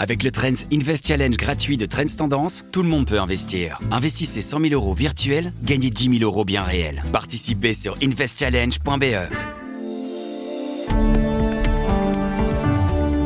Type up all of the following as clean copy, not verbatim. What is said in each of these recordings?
Avec le Trends Invest Challenge gratuit de Trends Tendance, tout le monde peut investir. Investissez 100 000 € virtuels, gagnez 10 000 € bien réels. Participez sur investchallenge.be.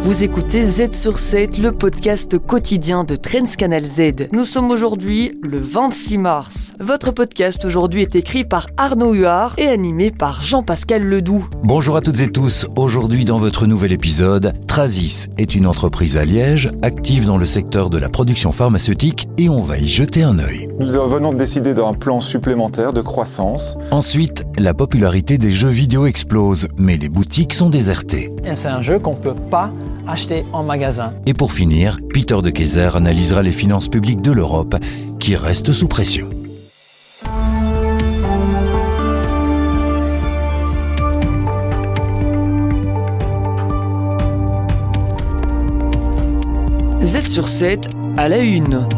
Vous écoutez Z sur 7, le podcast quotidien de Trends Canal Z. Nous sommes aujourd'hui le 26 mars. Votre podcast aujourd'hui est écrit par Arnaud Huard et animé par Jean-Pascal Ledoux. Bonjour à toutes et tous. Aujourd'hui dans votre nouvel épisode, Trazys est une entreprise à Liège, active dans le secteur de la production pharmaceutique et on va y jeter un œil. Nous venons de décider d'un plan supplémentaire de croissance. Ensuite, la popularité des jeux vidéo explose, mais les boutiques sont désertées. Et c'est un jeu qu'on ne peut pas acheter en magasin. Et pour finir, Peter de Keyser analysera les finances publiques de l'Europe qui restent sous pression. Z sur 7 à la une.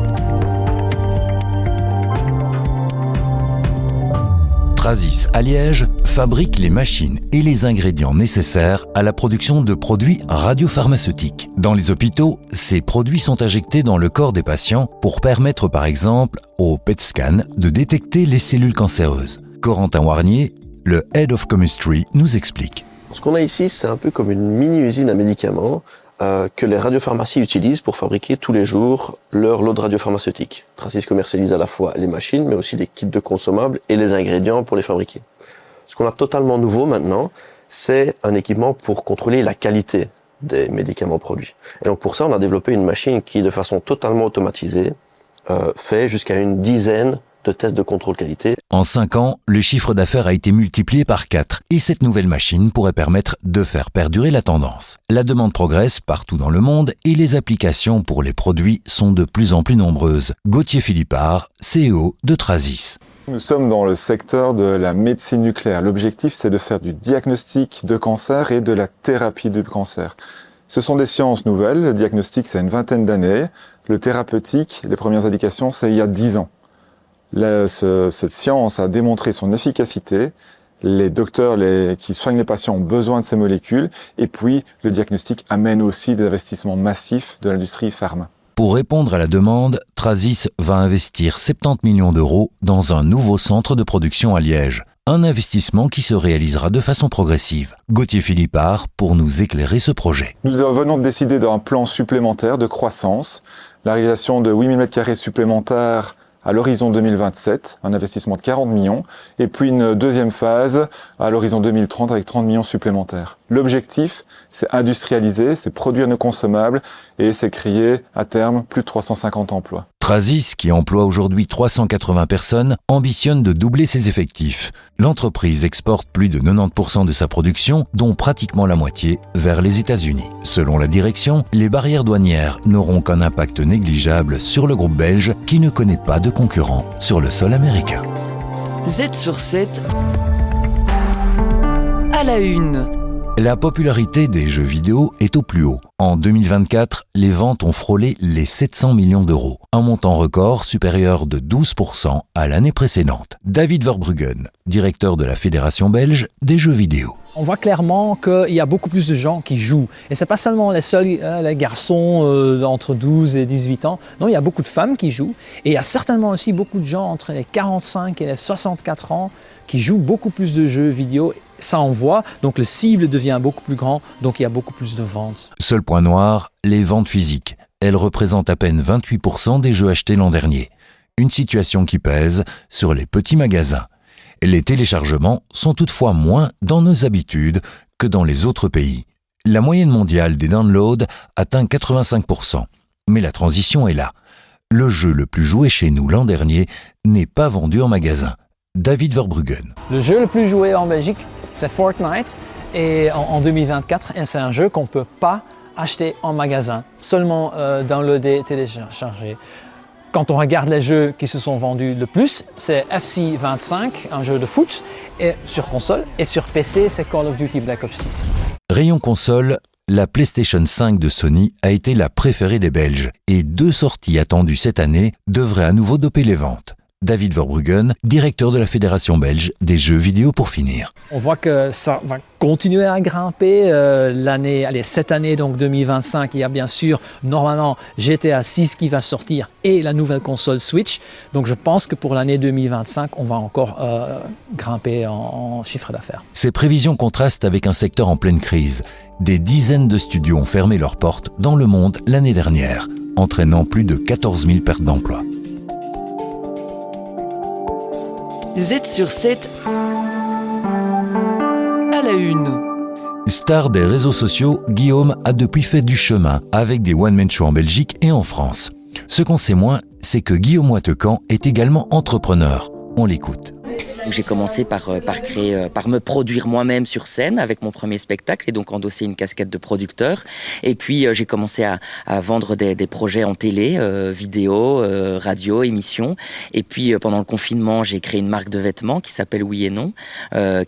Trazys à Liège fabrique les machines et les ingrédients nécessaires à la production de produits radiopharmaceutiques. Dans les hôpitaux, ces produits sont injectés dans le corps des patients pour permettre par exemple au PET scan de détecter les cellules cancéreuses. Corentin Warnier, le Head of Chemistry, nous explique. Ce qu'on a ici, c'est un peu comme une mini-usine à médicaments que les radiopharmacies utilisent pour fabriquer tous les jours leur lot de radiopharmaceutique. Trazys commercialise à la fois les machines, mais aussi les kits de consommables et les ingrédients pour les fabriquer. Ce qu'on a totalement nouveau maintenant, c'est un équipement pour contrôler la qualité des médicaments produits. Et donc pour ça, on a développé une machine qui, de façon totalement automatisée, fait jusqu'à une dizaine de tests de contrôle qualité. En 5 ans, le chiffre d'affaires a été multiplié par 4 et cette nouvelle machine pourrait permettre de faire perdurer la tendance. La demande progresse partout dans le monde et les applications pour les produits sont de plus en plus nombreuses. Gauthier Philippard, CEO de Trazys. Nous sommes dans le secteur de la médecine nucléaire. L'objectif, c'est de faire du diagnostic de cancer et de la thérapie du cancer. Ce sont des sciences nouvelles. Le diagnostic, c'est une vingtaine d'années. Le thérapeutique, les premières indications, c'est il y a 10 ans. Cette science a démontré son efficacité. Les docteurs qui soignent les patients ont besoin de ces molécules. Et puis, le diagnostic amène aussi des investissements massifs de l'industrie pharma. Pour répondre à la demande, Trazys va investir 70 millions d'euros dans un nouveau centre de production à Liège. Un investissement qui se réalisera de façon progressive. Gauthier Philippard pour nous éclairer ce projet. Nous venons de décider d'un plan supplémentaire de croissance. La réalisation de 8 000 m² supplémentaires à l'horizon 2027, un investissement de 40 millions, et puis une deuxième phase à l'horizon 2030 avec 30 millions supplémentaires. L'objectif, c'est industrialiser, c'est produire nos consommables et c'est créer à terme plus de 350 emplois. Trazys, qui emploie aujourd'hui 380 personnes, ambitionne de doubler ses effectifs. L'entreprise exporte plus de 90% de sa production, dont pratiquement la moitié, vers les États-Unis. Selon la direction, les barrières douanières n'auront qu'un impact négligeable sur le groupe belge qui ne connaît pas de concurrents sur le sol américain. Z sur 7 à la une. La popularité des jeux vidéo est au plus haut. En 2024, les ventes ont frôlé les 700 millions d'euros, un montant record supérieur de 12% à l'année précédente. David Verbruggen, directeur de la Fédération belge des jeux vidéo. On voit clairement qu'il y a beaucoup plus de gens qui jouent. Et ce n'est pas seulement les garçons entre 12 et 18 ans. Non, il y a beaucoup de femmes qui jouent. Et il y a certainement aussi beaucoup de gens entre les 45 et les 64 ans qui jouent beaucoup plus de jeux vidéo. Ça on voit, donc le cible devient beaucoup plus grand, donc il y a beaucoup plus de ventes. Seul point noir, les ventes physiques. Elles représentent à peine 28% des jeux achetés l'an dernier. Une situation qui pèse sur les petits magasins. Les téléchargements sont toutefois moins dans nos habitudes que dans les autres pays. La moyenne mondiale des downloads atteint 85%. Mais la transition est là. Le jeu le plus joué chez nous l'an dernier n'est pas vendu en magasin. David Verbruggen. Le jeu le plus joué en Belgique, c'est Fortnite. Et en 2024, c'est un jeu qu'on ne peut pas acheter en magasin, seulement downloader, télécharger. Quand on regarde les jeux qui se sont vendus le plus, c'est FC 25, un jeu de foot, et sur console, et sur PC, c'est Call of Duty Black Ops 6. Rayon console, la PlayStation 5 de Sony a été la préférée des Belges, et 2 sorties attendues cette année devraient à nouveau doper les ventes. David Verbruggen, directeur de la Fédération belge des jeux vidéo pour finir. On voit que ça va continuer à grimper cette année, donc 2025. Il y a bien sûr, normalement, GTA 6 qui va sortir et la nouvelle console Switch. Donc je pense que pour l'année 2025, on va encore grimper en chiffre d'affaires. Ces prévisions contrastent avec un secteur en pleine crise. Des dizaines de studios ont fermé leurs portes dans le monde l'année dernière, entraînant plus de 14 000 pertes d'emplois. Z sur 7 à la une. Star des réseaux sociaux, Guillaume a depuis fait du chemin avec des one-man shows en Belgique et en France. Ce qu'on sait moins, c'est que Guillaume Watecan est également entrepreneur. On l'écoute. J'ai commencé par me produire moi-même sur scène avec mon premier spectacle et donc endosser une casquette de producteur. Et puis j'ai commencé à vendre des projets en télé, vidéo, radio, émissions. Et puis pendant le confinement, j'ai créé une marque de vêtements qui s'appelle Oui et Non,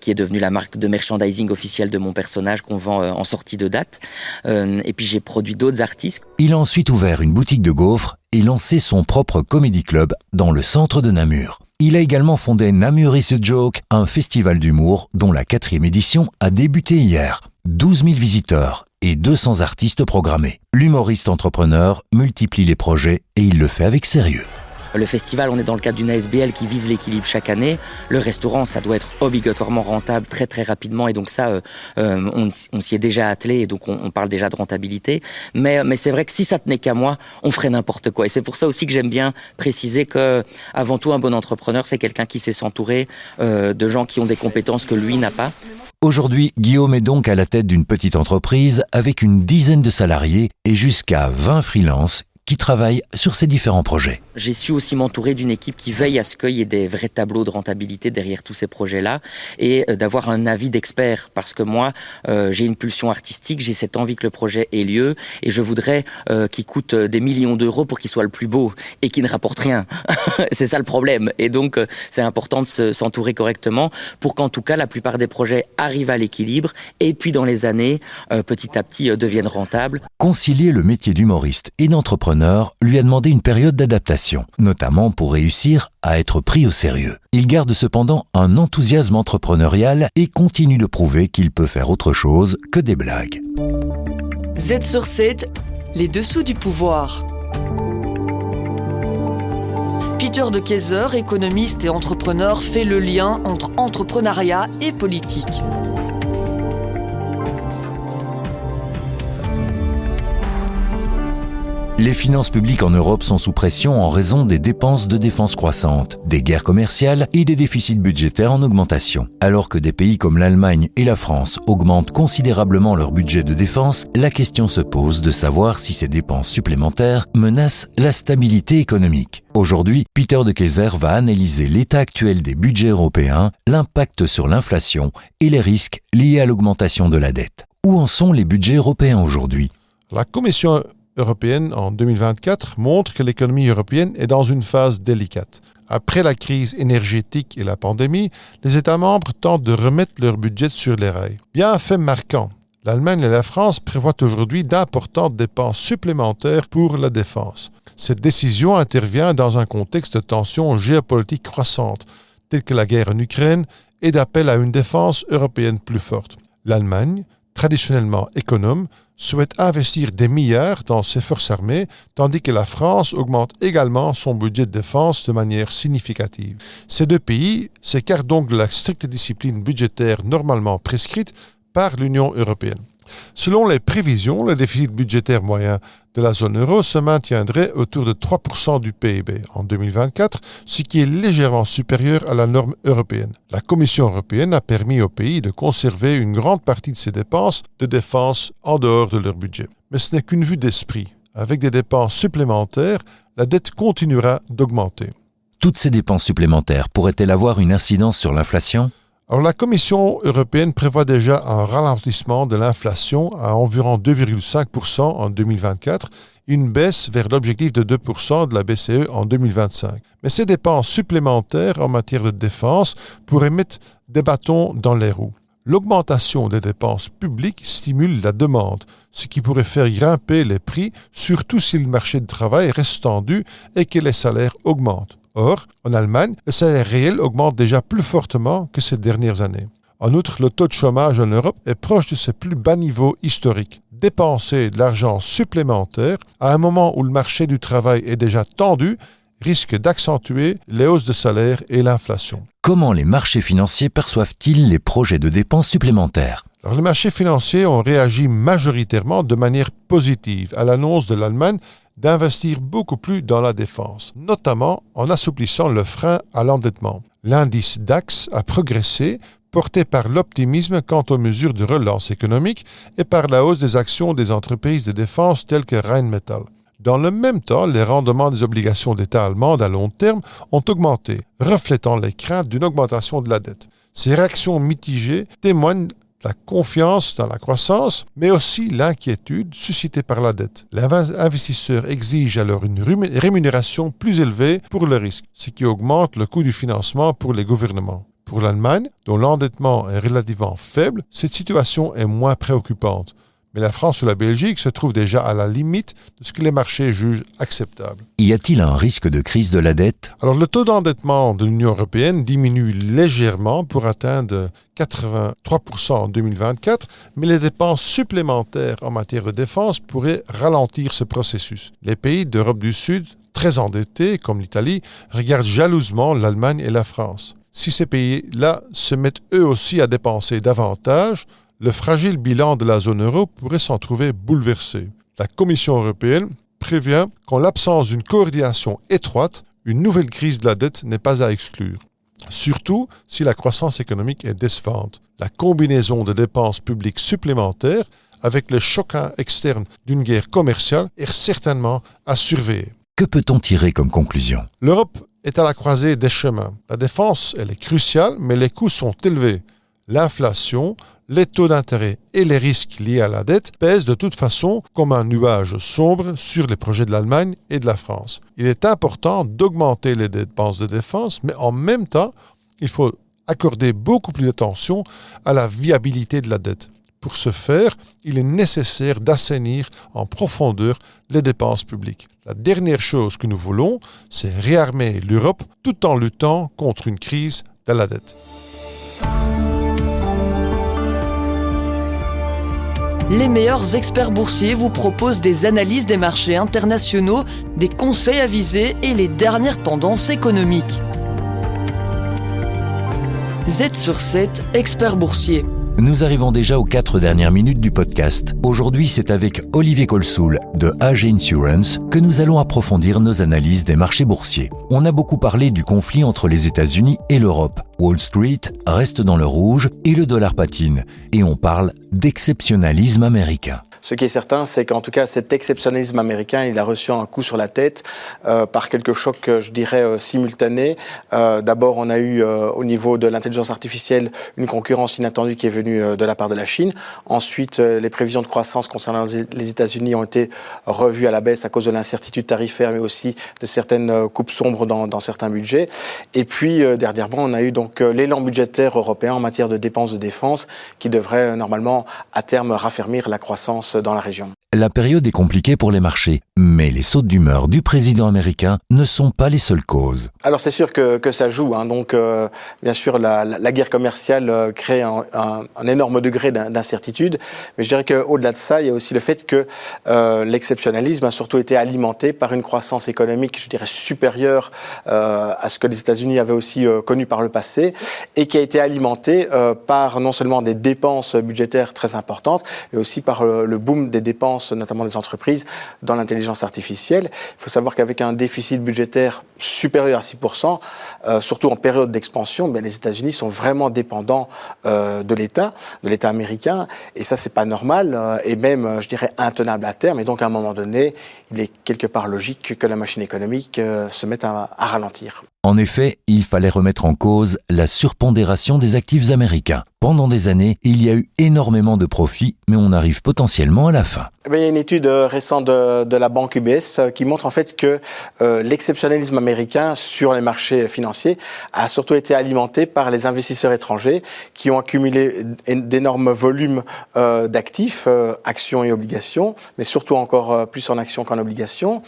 qui est devenue la marque de merchandising officielle de mon personnage qu'on vend en sortie de date. Et puis j'ai produit d'autres artistes. Il a ensuite ouvert une boutique de gaufres et lancé son propre comedy club dans le centre de Namur. Il a également fondé Namur is a Joke, un festival d'humour dont la 4e édition a débuté hier. 12 000 visiteurs et 200 artistes programmés. L'humoriste entrepreneur multiplie les projets et il le fait avec sérieux. Le festival, on est dans le cadre d'une ASBL qui vise l'équilibre chaque année. Le restaurant, ça doit être obligatoirement rentable très très rapidement et donc ça, on s'y est déjà attelé et donc on parle déjà de rentabilité. Mais c'est vrai que si ça tenait qu'à moi, on ferait n'importe quoi. Et c'est pour ça aussi que j'aime bien préciser que, avant tout, un bon entrepreneur, c'est quelqu'un qui sait s'entourer de gens qui ont des compétences que lui n'a pas. Aujourd'hui, Guillaume est donc à la tête d'une petite entreprise avec une dizaine de salariés et jusqu'à 20 freelances qui travaillent sur ces différents projets. J'ai su aussi m'entourer d'une équipe qui veille à ce qu'il y ait des vrais tableaux de rentabilité derrière tous ces projets-là et d'avoir un avis d'expert parce que moi, j'ai une pulsion artistique, j'ai cette envie que le projet ait lieu et je voudrais qu'il coûte des millions d'euros pour qu'il soit le plus beau et qu'il ne rapporte rien. C'est ça le problème. Et donc, c'est important de s'entourer correctement pour qu'en tout cas, la plupart des projets arrivent à l'équilibre et puis dans les années, petit à petit, deviennent rentables. Concilier le métier d'humoriste et d'entrepreneur lui a demandé une période d'adaptation, notamment pour réussir à être pris au sérieux. Il garde cependant un enthousiasme entrepreneurial et continue de prouver qu'il peut faire autre chose que des blagues. Z sur 7, les dessous du pouvoir. Peter de Keyser, économiste et entrepreneur, fait le lien entre entrepreneuriat et politique. Les finances publiques en Europe sont sous pression en raison des dépenses de défense croissantes, des guerres commerciales et des déficits budgétaires en augmentation. Alors que des pays comme l'Allemagne et la France augmentent considérablement leur budget de défense, la question se pose de savoir si ces dépenses supplémentaires menacent la stabilité économique. Aujourd'hui, Peter de Keyser va analyser l'état actuel des budgets européens, l'impact sur l'inflation et les risques liés à l'augmentation de la dette. Où en sont les budgets européens aujourd'hui ? La Commission européenne en 2024 montre que l'économie européenne est dans une phase délicate. Après la crise énergétique et la pandémie, les États membres tentent de remettre leur budget sur les rails. Bien un fait marquant, l'Allemagne et la France prévoient aujourd'hui d'importantes dépenses supplémentaires pour la défense. Cette décision intervient dans un contexte de tensions géopolitiques croissantes, telles que la guerre en Ukraine et d'appel à une défense européenne plus forte. L'Allemagne, traditionnellement économe, souhaite investir des milliards dans ses forces armées, tandis que la France augmente également son budget de défense de manière significative. Ces deux pays s'écartent donc de la stricte discipline budgétaire normalement prescrite par l'Union européenne. Selon les prévisions, le déficit budgétaire moyen de la zone euro se maintiendrait autour de 3% du PIB en 2024, ce qui est légèrement supérieur à la norme européenne. La Commission européenne a permis aux pays de conserver une grande partie de ses dépenses de défense en dehors de leur budget. Mais ce n'est qu'une vue d'esprit. Avec des dépenses supplémentaires, la dette continuera d'augmenter. Toutes ces dépenses supplémentaires pourraient-elles avoir une incidence sur l'inflation ? Alors, la Commission européenne prévoit déjà un ralentissement de l'inflation à environ 2,5% en 2024, une baisse vers l'objectif de 2% de la BCE en 2025. Mais ces dépenses supplémentaires en matière de défense pourraient mettre des bâtons dans les roues. L'augmentation des dépenses publiques stimule la demande, ce qui pourrait faire grimper les prix, surtout si le marché du travail reste tendu et que les salaires augmentent. Or, en Allemagne, le salaire réel augmente déjà plus fortement que ces dernières années. En outre, le taux de chômage en Europe est proche de ses plus bas niveaux historiques. Dépenser de l'argent supplémentaire à un moment où le marché du travail est déjà tendu risque d'accentuer les hausses de salaire et l'inflation. Comment les marchés financiers perçoivent-ils les projets de dépenses supplémentaires ? Alors, les marchés financiers ont réagi majoritairement de manière positive à l'annonce de l'Allemagne d'investir beaucoup plus dans la défense, notamment en assouplissant le frein à l'endettement. L'indice DAX a progressé, porté par l'optimisme quant aux mesures de relance économique et par la hausse des actions des entreprises de défense telles que Rheinmetall. Dans le même temps, les rendements des obligations d'État allemandes à long terme ont augmenté, reflétant les craintes d'une augmentation de la dette. Ces réactions mitigées témoignent de la confiance dans la croissance, mais aussi l'inquiétude suscitée par la dette. Les investisseurs exigent alors une rémunération plus élevée pour le risque, ce qui augmente le coût du financement pour les gouvernements. Pour l'Allemagne, dont l'endettement est relativement faible, cette situation est moins préoccupante. Mais la France ou la Belgique se trouvent déjà à la limite de ce que les marchés jugent acceptable. Y a-t-il un risque de crise de la dette ? Alors, le taux d'endettement de l'Union européenne diminue légèrement pour atteindre 83% en 2024, mais les dépenses supplémentaires en matière de défense pourraient ralentir ce processus. Les pays d'Europe du Sud, très endettés, comme l'Italie, regardent jalousement l'Allemagne et la France. Si ces pays-là se mettent eux aussi à dépenser davantage, le fragile bilan de la zone euro pourrait s'en trouver bouleversé. La Commission européenne prévient qu'en l'absence d'une coordination étroite, une nouvelle crise de la dette n'est pas à exclure. Surtout si la croissance économique est décevante. La combinaison de dépenses publiques supplémentaires avec le choc externe d'une guerre commerciale est certainement à surveiller. Que peut-on tirer comme conclusion ? L'Europe est à la croisée des chemins. La défense, elle est cruciale, mais les coûts sont élevés. L'inflation, les taux d'intérêt et les risques liés à la dette pèsent de toute façon comme un nuage sombre sur les projets de l'Allemagne et de la France. Il est important d'augmenter les dépenses de défense, mais en même temps, il faut accorder beaucoup plus d'attention à la viabilité de la dette. Pour ce faire, il est nécessaire d'assainir en profondeur les dépenses publiques. La dernière chose que nous voulons, c'est réarmer l'Europe tout en luttant contre une crise de la dette. Les meilleurs experts boursiers vous proposent des analyses des marchés internationaux, des conseils avisés et les dernières tendances économiques. Z sur 7, experts boursiers. Nous arrivons déjà aux 4 dernières minutes du podcast. Aujourd'hui, c'est avec Olivier Colsoul de AG Insurance que nous allons approfondir nos analyses des marchés boursiers. On a beaucoup parlé du conflit entre les États-Unis et l'Europe. Wall Street reste dans le rouge et le dollar patine. Et on parle d'exceptionnalisme américain. Ce qui est certain, c'est qu'en tout cas, cet exceptionnalisme américain, il a reçu un coup sur la tête par quelques chocs, je dirais, simultanés. D'abord, on a eu au niveau de l'intelligence artificielle une concurrence inattendue qui est venue de la part de la Chine. Ensuite, les prévisions de croissance concernant les États-Unis ont été revues à la baisse à cause de l'incertitude tarifaire, mais aussi de certaines coupes sombres dans certains budgets. Et puis, dernièrement, on a eu donc l'élan budgétaire européen en matière de dépenses de défense qui devrait normalement, à terme, raffermir la croissance dans la région. La période est compliquée pour les marchés, mais les sautes d'humeur du président américain ne sont pas les seules causes. Alors c'est sûr que ça joue. Donc bien sûr la guerre commerciale crée un énorme degré d'incertitude. Mais je dirais qu'au-delà de ça, il y a aussi le fait que l'exceptionnalisme a surtout été alimenté par une croissance économique, je dirais, supérieure à ce que les États-Unis avaient aussi connu par le passé et qui a été alimentée par non seulement des dépenses budgétaires très importantes, mais aussi par le boom des dépenses, notamment des entreprises, dans l'intelligence artificielle. Il faut savoir qu'avec un déficit budgétaire supérieur à 6%, surtout en période d'expansion, les États-Unis sont vraiment dépendants de l'État américain, et ça, c'est pas normal, et même, je dirais, intenable à terme. Et donc, à un moment donné, il est quelque part logique que la machine économique se mette à ralentir. En effet, il fallait remettre en cause la surpondération des actifs américains. Pendant des années, il y a eu énormément de profits, mais on arrive potentiellement à la fin. Il y a une étude récente de la banque UBS qui montre en fait que l'exceptionnalisme américain sur les marchés financiers a surtout été alimenté par les investisseurs étrangers qui ont accumulé d'énormes volumes d'actifs, actions et obligations, mais surtout encore plus en actions qu'en obligations,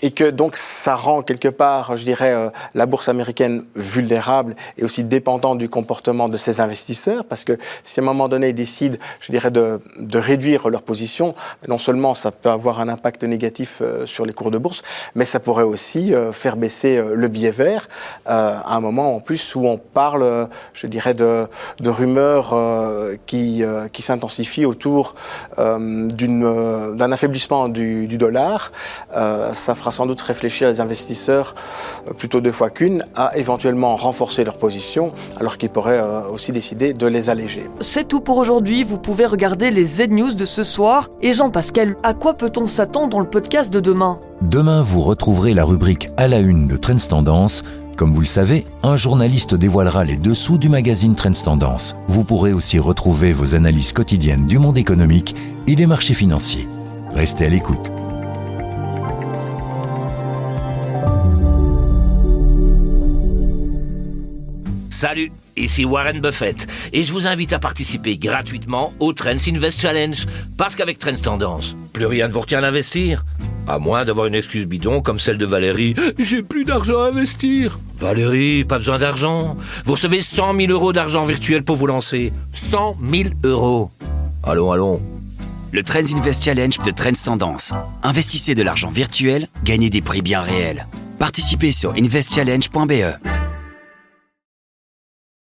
et que donc ça rend quelque part, je dirais, la bourse américaine vulnérable et aussi dépendante du comportement de ces investisseurs, parce que si à un moment donné ils décident, je dirais, de réduire leur position, non seulement ça peut avoir un impact négatif sur les cours de bourse, mais ça pourrait aussi faire baisser le billet vert à un moment en plus où on parle, je dirais, de rumeurs qui s'intensifient autour d'un affaiblissement du dollar. Ça fera sans doute réfléchir les investisseurs plutôt 2 fois qu'une à éventuellement renforcer leur position alors qu'ils pourraient aussi décider de les alléger. C'est tout pour aujourd'hui, vous pouvez regarder les Z-News de ce soir. Et Jean-Pascal, à quoi peut-on s'attendre dans le podcast de demain ? Demain, vous retrouverez la rubrique à la une de Trends Tendance. Comme vous le savez, un journaliste dévoilera les dessous du magazine Trends Tendance. Vous pourrez aussi retrouver vos analyses quotidiennes du monde économique et des marchés financiers. Restez à l'écoute. Salut, ici Warren Buffett et je vous invite à participer gratuitement au Trends Invest Challenge parce qu'avec Trends Tendance, plus rien ne vous retient d'investir. À moins d'avoir une excuse bidon comme celle de Valérie, j'ai plus d'argent à investir. Valérie, pas besoin d'argent. Vous recevez 100 000 euros d'argent virtuel pour vous lancer. 100 000 euros. Allons. Le Trends Invest Challenge de Trends Tendance. Investissez de l'argent virtuel, gagnez des prix bien réels. Participez sur investchallenge.be.